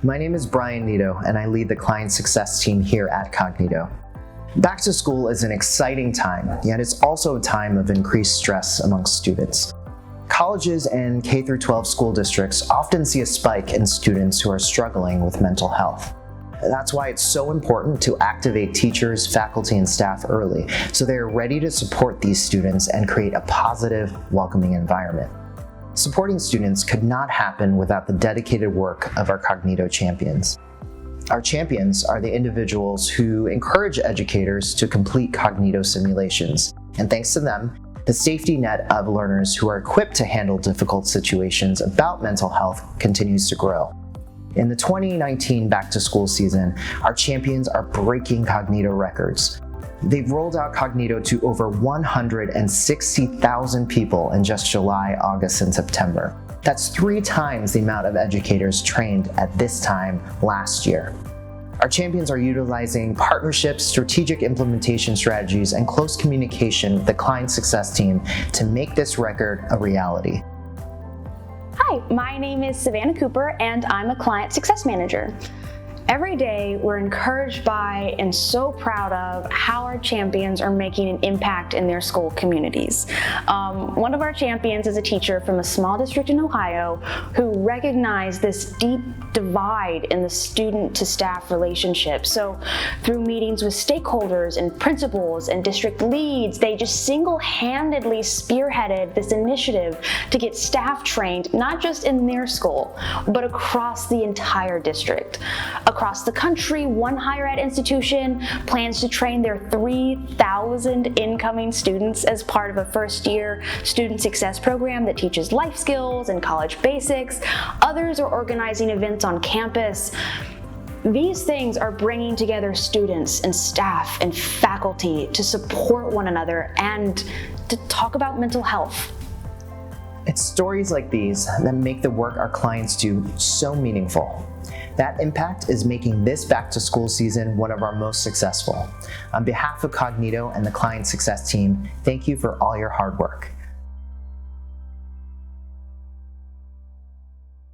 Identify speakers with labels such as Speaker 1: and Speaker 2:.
Speaker 1: My name is Brian Nito, and I lead the client success team here at Kognito. Back to school is an exciting time, yet it's also a time of increased stress amongst students. Colleges and K-12 school districts often see a spike in students who are struggling with mental health. That's why it's so important to activate teachers, faculty, and staff early so they are ready to support these students and create a positive, welcoming environment. Supporting students could not happen without the dedicated work of our Kognito champions. Our champions are the individuals who encourage educators to complete Kognito simulations, and thanks to them, the safety net of learners who are equipped to handle difficult situations about mental health continues to grow. In the 2019 back-to-school season, our champions are breaking Kognito records. They've rolled out Kognito to over 160,000 people in just July, August, and September. That's 3 times the amount of educators trained at this time last year. Our champions are utilizing partnerships, strategic implementation strategies, and close communication with the client success team to make this record a reality.
Speaker 2: Hi, my name is Savannah Cooper, and I'm a client success manager. Every day, we're encouraged by and so proud of how our champions are making an impact in their school communities. One of our champions is a teacher from a small district in Ohio who recognized this deep divide in the student-to-staff relationship. So through meetings with stakeholders and principals and district leads, they just single-handedly spearheaded this initiative to get staff trained, not just in their school, but across the entire district. Across the country, one higher ed institution plans to train their 3,000 incoming students as part of a first-year student success program that teaches life skills and college basics. Others are organizing events on campus. These things are bringing together students and staff and faculty to support one another and to talk about mental health.
Speaker 1: It's stories like these that make the work our clients do so meaningful. That impact is making this back-to-school season one of our most successful. On behalf of Kognito and the client success team, thank you for all your hard work.